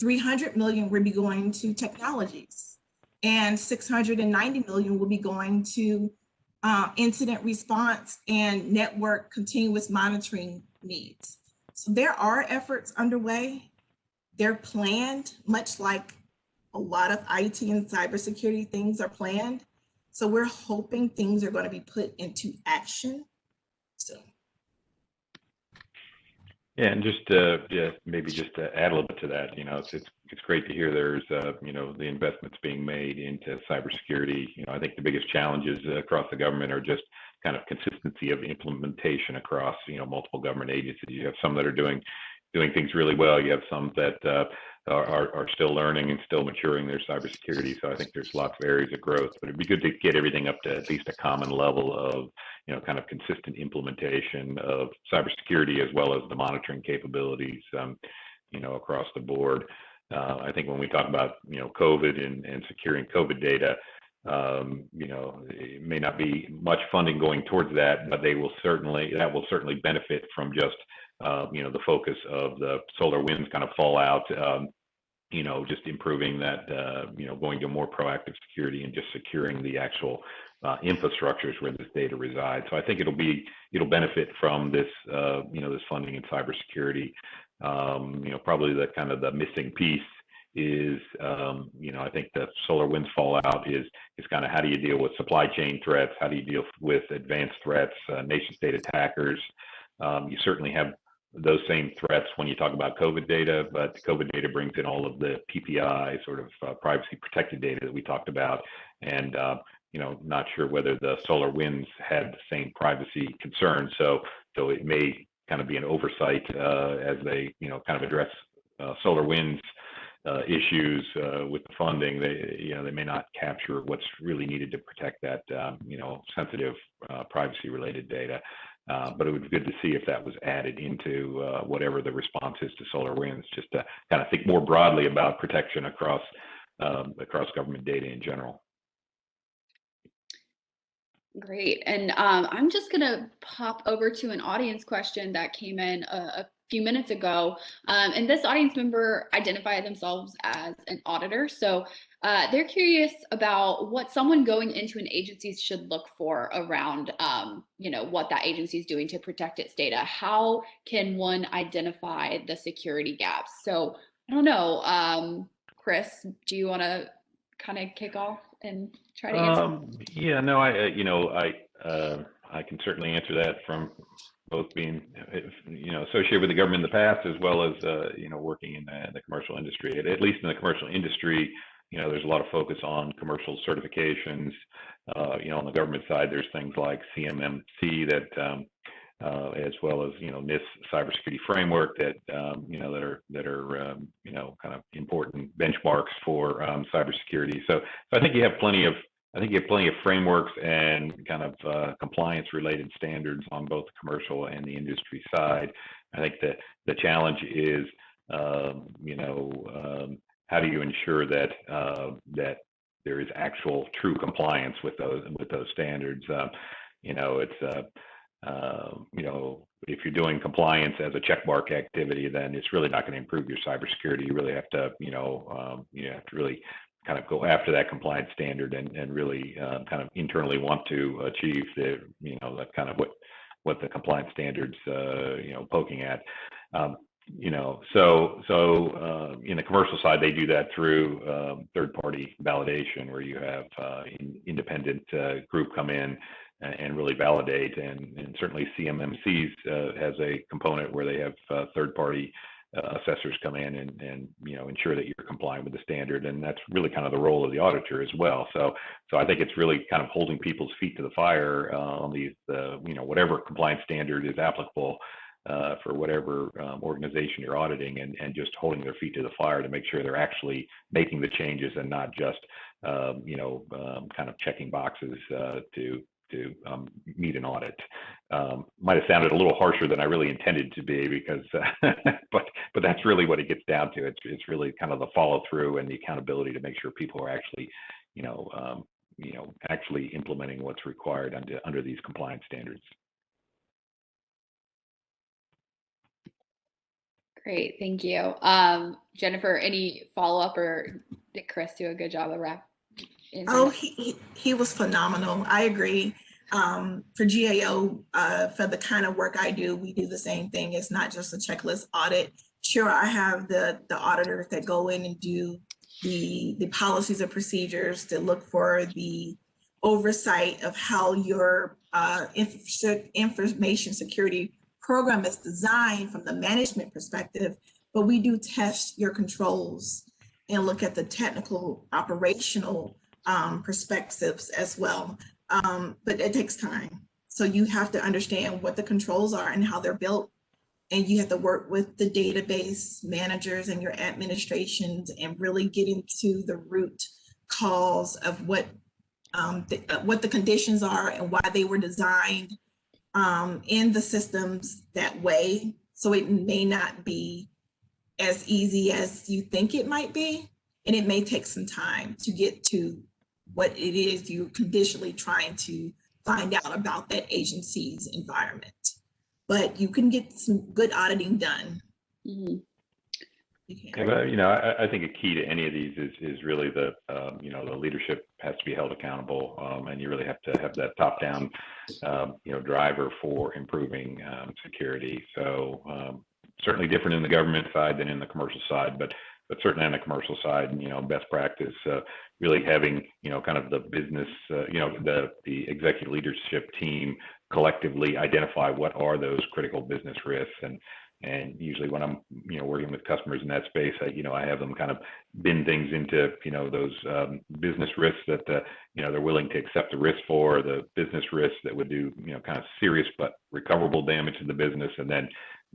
300 million will be going to technologies, and 690 million will be going to incident response and network continuous monitoring needs. So there are efforts underway. They're planned, much like a lot of IT and cybersecurity things are planned. So we're hoping things are going to be put into action. So. Yeah, and just maybe just to add a little bit to that, you know, it's great to hear there's you know, the investments being made into cybersecurity. You know, I think the biggest challenges across the government are just kind of consistency of implementation across, you know, multiple government agencies. You have some that are doing things really well. You have some that are still learning and still maturing their cybersecurity. So I think there's lots of areas of growth, but it'd be good to get everything up to at least a common level of, you know, kind of consistent implementation of cybersecurity as well as the monitoring capabilities, you know, across the board. I think when we talk about, you know, COVID and securing COVID data, you know, it may not be much funding going towards that, but that will certainly benefit from just you know, the focus of the SolarWinds kind of fallout, you know, just improving that, you know, going to more proactive security and just securing the actual infrastructures where this data resides. So I think it'll benefit from this, you know, this funding in cybersecurity. You know, probably the kind of the missing piece is, you know, I think the SolarWinds fallout is kind of how do you deal with supply chain threats? How do you deal with advanced threats, nation state attackers? You certainly have those same threats when you talk about COVID data, but COVID data brings in all of the PPI, sort of privacy protected data that we talked about. And, you know, not sure whether the SolarWinds had the same privacy concerns. So it may kind of be an oversight as they, you know, kind of address SolarWinds issues with the funding. You know, they may not capture what's really needed to protect that, you know, sensitive privacy related data. But it would be good to see if that was added into whatever the response is to SolarWinds, just to kind of think more broadly about protection across government data in general. Great. And I'm just going to pop over to an audience question that came in a few minutes ago. And this audience member identified themselves as an auditor. So they're curious about what someone going into an agency should look for around, you know, what that agency is doing to protect its data. How can one identify the security gaps? So I don't know, Chris, do you want to kind of kick off and try to answer? Yeah, no, I can certainly answer that from both being, associated with the government in the past, as well as, working in the commercial industry. At least in the commercial industry, there's a lot of focus on commercial certifications. On the government side, there's things like CMMC that, as well as, NIST cybersecurity framework that, that are kind of important benchmarks for cybersecurity. So I think you have plenty of frameworks and kind of compliance-related standards on both the commercial and the industry side. I think that the challenge is, how do you ensure that that there is actual true compliance with those standards? If you're doing compliance as a checkmark activity, then it's really not going to improve your cybersecurity. You really have to, really kind of go after that compliance standard and really kind of internally want to achieve that kind of what the compliance standards, poking at. So in the commercial side, they do that through third-party validation, where you have independent group come in and really validate, and certainly CMMCs has a component where they have third-party assessors come in and ensure that you're complying with the standard, and that's really kind of the role of the auditor as well. So I think it's really kind of holding people's feet to the fire on these whatever compliance standard is applicable for whatever organization you're auditing, and just holding their feet to the fire to make sure they're actually making the changes and not just kind of checking boxes to meet an audit. Might have sounded a little harsher than I really intended to be, because but that's really what it gets down to. It's really kind of the follow through and the accountability to make sure people are actually actually implementing what's required under these compliance standards. Great, thank you. Jennifer, any follow-up, or did Chris do a good job of Oh, he was phenomenal. I agree. For GAO, for the kind of work I do, we do the same thing. It's not just a checklist audit. Sure, I have the auditors that go in and do the policies and procedures to look for the oversight of how your information security program is designed from the management perspective, but we do test your controls and look at the technical operational perspectives as well. But it takes time. So you have to understand what the controls are and how they're built. And you have to work with the database managers and your administrations and really get into the root cause of what the conditions are and why they were designed in the systems that way. So it may not be as easy as you think it might be. And it may take some time to get to what it is you're conditionally trying to find out about that agency's environment. But you can get some good auditing done. Mm-hmm. I think a key to any of these is really the leadership has to be held accountable, and you really have to have that top-down driver for improving security. So certainly different in the government side than in the commercial side, but certainly on the commercial side, best practice, really having kind of the business, the executive leadership team collectively identify what are those critical business risks. And usually when I'm, working with customers in that space, I have them kind of bin things into, those business risks that, they're willing to accept the risk for, the business risks that would do, kind of serious but recoverable damage to the business. And then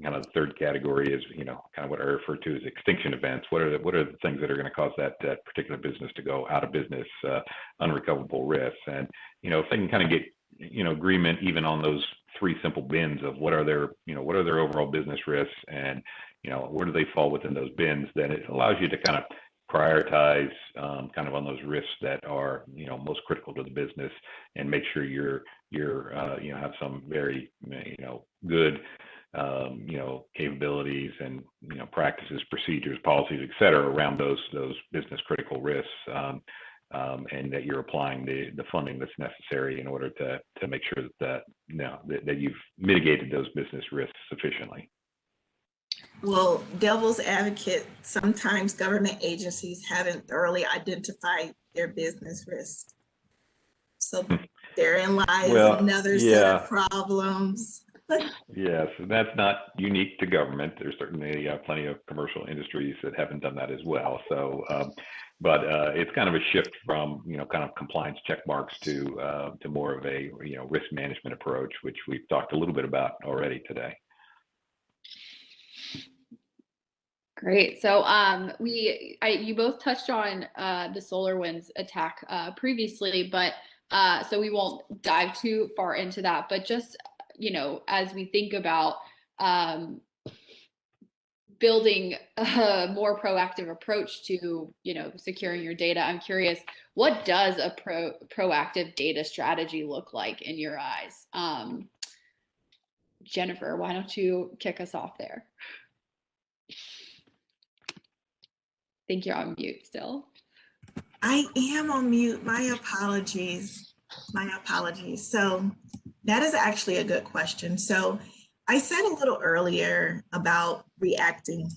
kind of the third category is, kind of what I refer to as extinction events. What are the things that are going to cause that particular business to go out of business, unrecoverable risks? And, if they can kind of get, agreement even on those three simple bins of what are their overall business risks and, where do they fall within those bins, then it allows you to kind of prioritize kind of on those risks that are, most critical to the business, and make sure you're have some very, good, capabilities and, practices, procedures, policies, et cetera, around those business critical risks. And that you're applying the funding that's necessary in order to make sure that you've mitigated those business risks sufficiently. Well, devil's advocate, sometimes government agencies haven't thoroughly identified their business risk. So therein lies Well, another set yeah. of problems. Yes, and that's not unique to government. There's certainly plenty of commercial industries that haven't done that as well. So, but it's kind of a shift from kind of compliance check marks to more of a risk management approach, which we've talked a little bit about already today. Great. So you both touched on the SolarWinds attack previously, but so we won't dive too far into that. But just as we think about building a more proactive approach to securing your data, I'm curious, what does a proactive data strategy look like in your eyes? Jennifer, why don't you kick us off there? I think you're on mute still. I am on mute. My apologies. My apologies. So that is actually a good question. So I said a little earlier about reacting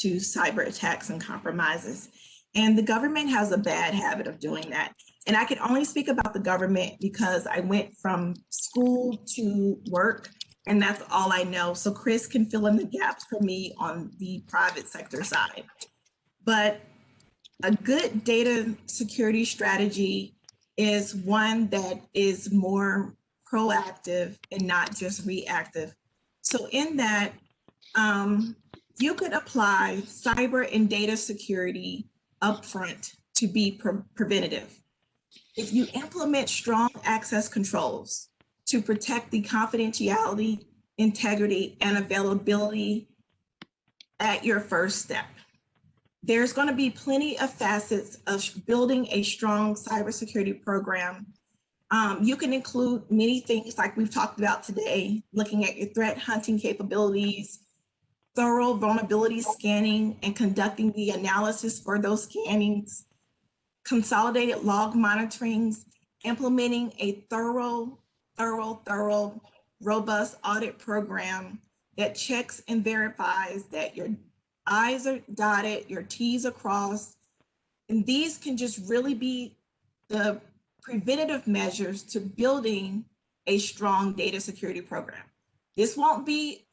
to cyber attacks and compromises, and the government has a bad habit of doing that. And I can only speak about the government because I went from school to work, and that's all I know. So Chris can fill in the gaps for me on the private sector side. But a good data security strategy is one that is more proactive and not just reactive. So in that, you could apply cyber and data security upfront to be preventative. If you implement strong access controls to protect the confidentiality, integrity, and availability at your first step, there's going to be plenty of facets of building a strong cybersecurity program. You can include many things like we've talked about today, looking at your threat hunting capabilities, thorough vulnerability scanning and conducting the analysis for those scannings, consolidated log monitorings, implementing a thorough, robust audit program that checks and verifies that your I's are dotted, your T's are crossed. And these can just really be the preventative measures to building a strong data security program. This won't be,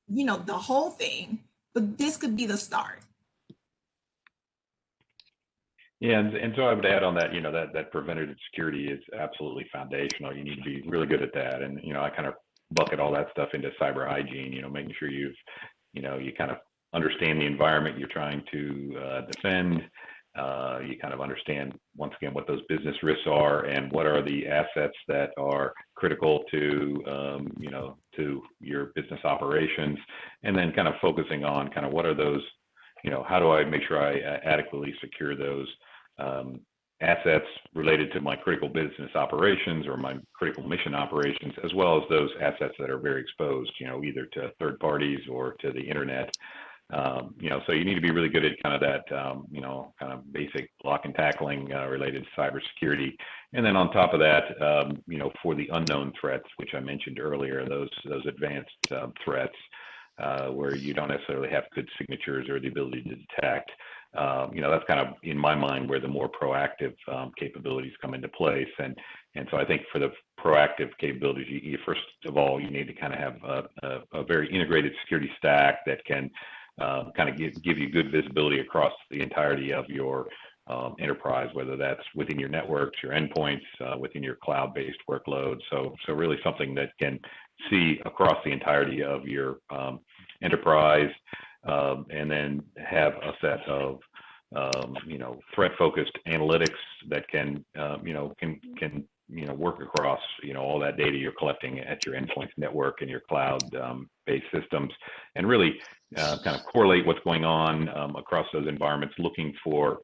the whole thing, but this could be the start. Yeah, and so I would add on that, that preventative security is absolutely foundational. You need to be really good at that. And, I kind of bucket all that stuff into cyber hygiene, making sure you kind of understand the environment you're trying to defend. You kind of understand, once again, what those business risks are and what are the assets that are critical to, to your business operations, and then kind of focusing on kind of what are those, how do I make sure I adequately secure those assets related to my critical business operations or my critical mission operations, as well as those assets that are very exposed, either to third parties or to the internet. So you need to be really good at kind of that, kind of basic block and tackling related to cybersecurity. And then on top of that, for the unknown threats, which I mentioned earlier, those advanced threats where you don't necessarily have good signatures or the ability to detect, that's kind of, in my mind, where the more proactive capabilities come into place. And so I think for the proactive capabilities, you first of all, you need to kind of have a very integrated security stack that can kind of give you good visibility across the entirety of your enterprise, whether that's within your networks, your endpoints, within your cloud-based workloads. So really something that can see across the entirety of your enterprise, and then have a set of threat-focused analytics that can work across all that data you're collecting at your endpoints network and your cloud-based systems, and really kind of correlate what's going on across those environments, looking for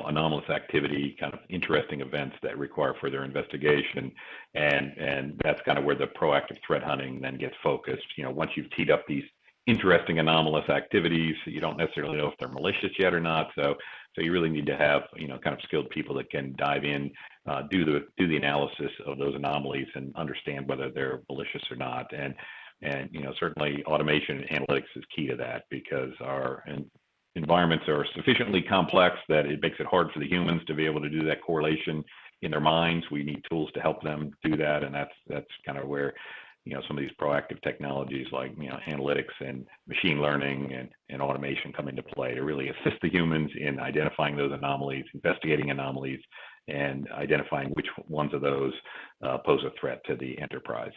anomalous activity, kind of interesting events that require further investigation, and that's kind of where the proactive threat hunting then gets focused. Once you've teed up these interesting anomalous activities, you don't necessarily know if they're malicious yet or not. So you really need to have kind of skilled people that can dive in, do the analysis of those anomalies and understand whether they're malicious or not. And certainly automation and analytics is key to that, because our environments are sufficiently complex that it makes it hard for the humans to be able to do that correlation in their minds. We need tools to help them do that, and that's kind of where some of these proactive technologies like analytics and machine learning and automation come into play to really assist the humans in identifying those anomalies, investigating anomalies, and identifying which ones of those pose a threat to the enterprise.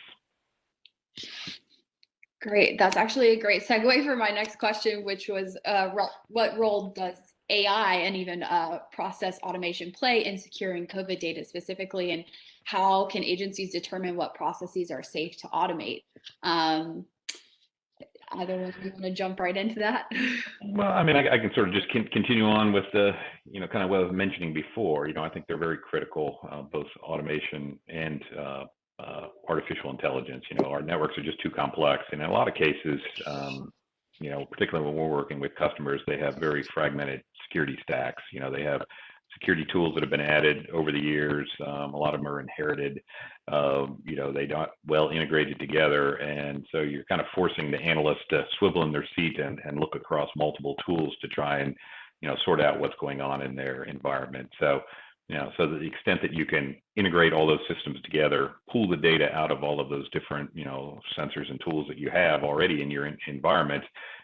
Great. That's actually a great segue for my next question, which was what role does AI and even process automation play in securing COVID data specifically, and how can agencies determine what processes are safe to automate? Either one of you want to jump right into that? Well, I mean, I can sort of just continue on with the, kind of what I was mentioning before. I think they're very critical, both automation and artificial intelligence. Our networks are just too complex, and in a lot of cases, particularly when we're working with customers, they have very fragmented security stacks. They have security tools that have been added over the years. A lot of them are inherited. They don't well integrated together, and so you're kind of forcing the analysts to swivel in their seat and look across multiple tools to try and sort out what's going on in their environment. So so to the extent that you can integrate all those systems together, pull the data out of all of those different sensors and tools that you have already in your environment,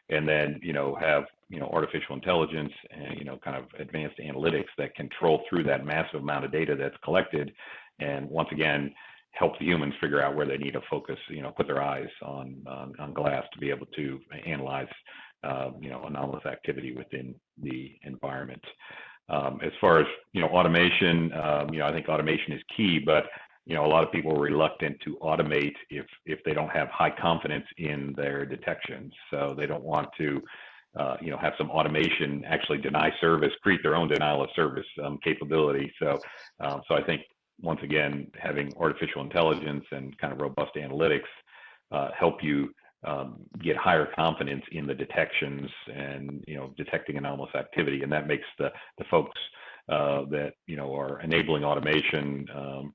and then have artificial intelligence and kind of advanced analytics that can troll through that massive amount of data that's collected, and once again help the humans figure out where they need to focus, put their eyes on glass to be able to analyze anomalous activity within the environment. As far as automation, I think automation is key, but a lot of people are reluctant to automate if they don't have high confidence in their detections. So they don't want to have some automation actually deny service, create their own denial of service capability. So I think once again, having artificial intelligence and kind of robust analytics help you get higher confidence in the detections and detecting anomalous activity, and that makes the folks that are enabling automation,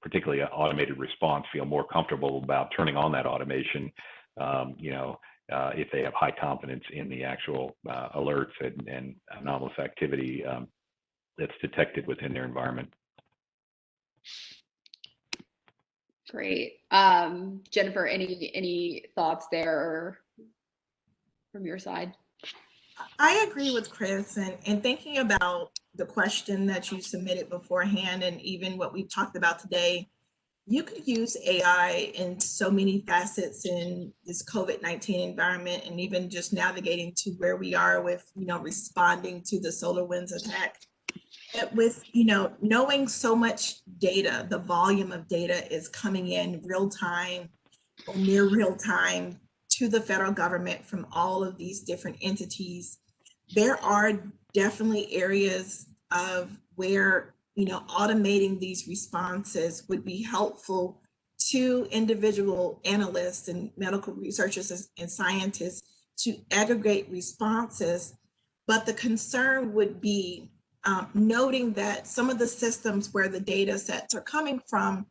particularly automated response, feel more comfortable about turning on that automation. If they have high confidence in the actual alerts and anomalous activity that's detected within their environment. Great. Jennifer, any thoughts there from your side? I agree with Chris, and thinking about the question that you submitted beforehand and even what we've talked about today, you could use AI in so many facets in this COVID-19 environment, and even just navigating to where we are with, responding to the SolarWinds attack. With, knowing so much data, the volume of data is coming in real time or near real time to the federal government from all of these different entities. There are definitely areas of where, automating these responses would be helpful to individual analysts and medical researchers and scientists to aggregate responses. But the concern would be noting that some of the systems where the data sets are coming from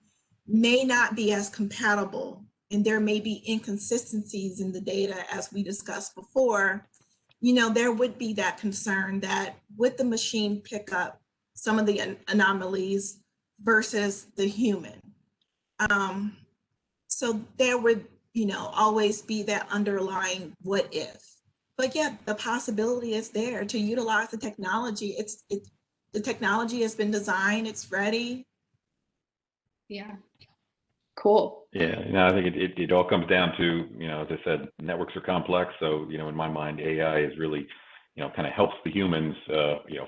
may not be as compatible, and there may be inconsistencies in the data, as we discussed before. There would be that concern that would the machine pick up some of the anomalies versus the human. So there would, always be that underlying what if. But yeah, the possibility is there to utilize the technology. The technology has been designed, it's ready. Yeah. Cool. Yeah, I think it all comes down to, as I said, networks are complex. So, in my mind, AI is really, kind of helps the humans,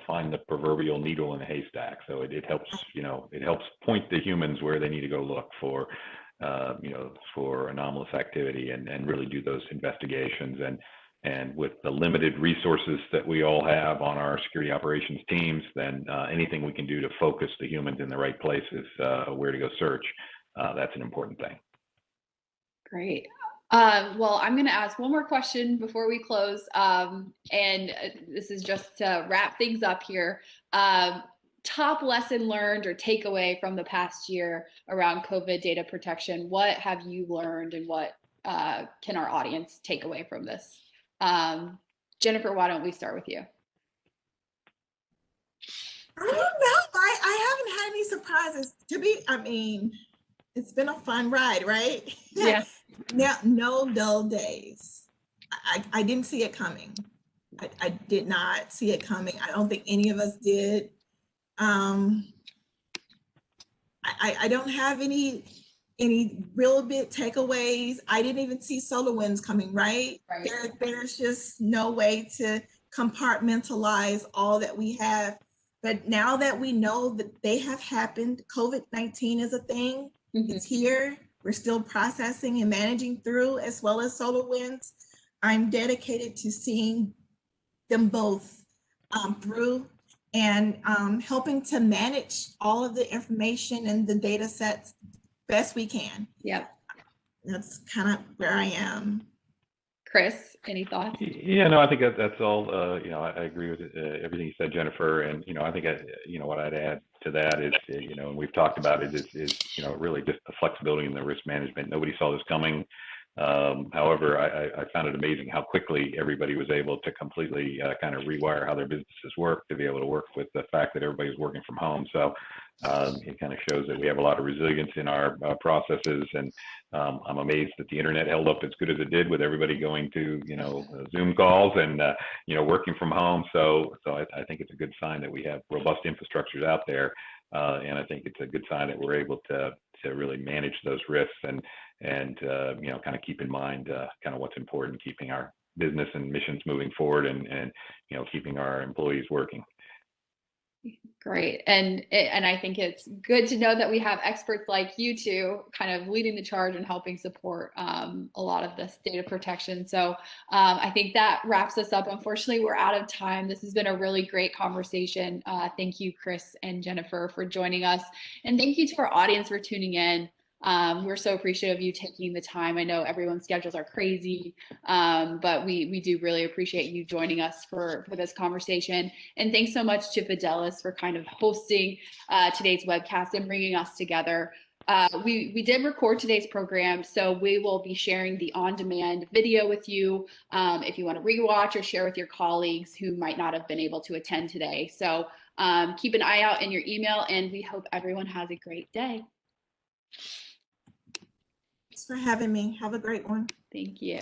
find the proverbial needle in a haystack. So it helps, it helps point the humans where they need to go look for, for anomalous activity and really do those investigations. And with the limited resources that we all have on our security operations teams, then anything we can do to focus the humans in the right places, where to go search, that's an important thing. Great. Well, I'm going to ask one more question before we close. And this is just to wrap things up here. Top lesson learned or takeaway from the past year around COVID data protection. What have you learned, and what can our audience take away from this? Jennifer, why don't we start with you? I don't know. I haven't had any surprises. It's been a fun ride, right? Yeah. Now, no dull days. I didn't see it coming. I did not see it coming. I don't think any of us did. I don't have any real big takeaways. I didn't even see solar winds coming, right? Right. There's just no way to compartmentalize all that we have. But now that we know that they have happened, COVID-19 is a thing. It's here. We're still processing and managing through, as well as solar winds. I'm dedicated to seeing them both through and helping to manage all of the information and the data sets best we can. Yep. That's kind of where I am. Chris, any thoughts? Yeah, no, I think that's all. I agree with everything you said, Jennifer. And I think what I'd add to that is, and we've talked about it, is really just the flexibility and the risk management. Nobody saw this coming. However, I found it amazing how quickly everybody was able to completely kind of rewire how their businesses work, to be able to work with the fact that everybody's working from home. So it kind of shows that we have a lot of resilience in our processes. And I'm amazed that the internet held up as good as it did, with everybody going to Zoom calls and working from home. So I think it's a good sign that we have robust infrastructures out there, and I think it's a good sign that we're able to really manage those risks and kind of keep in mind kind of what's important, keeping our business and missions moving forward, and keeping our employees working. Great. And I think it's good to know that we have experts like you two kind of leading the charge and helping support a lot of this data protection. So I think that wraps us up. Unfortunately, we're out of time. This has been a really great conversation. Thank you, Chris and Jennifer, for joining us. And thank you to our audience for tuning in. We're so appreciative of you taking the time. I know everyone's schedules are crazy, but we do really appreciate you joining us for this conversation. And thanks so much to Fidelis for kind of hosting today's webcast and bringing us together. We did record today's program, so we will be sharing the on-demand video with you if you want to rewatch or share with your colleagues who might not have been able to attend today. So keep an eye out in your email, and we hope everyone has a great day. Thanks for having me. Have a great one. Thank you.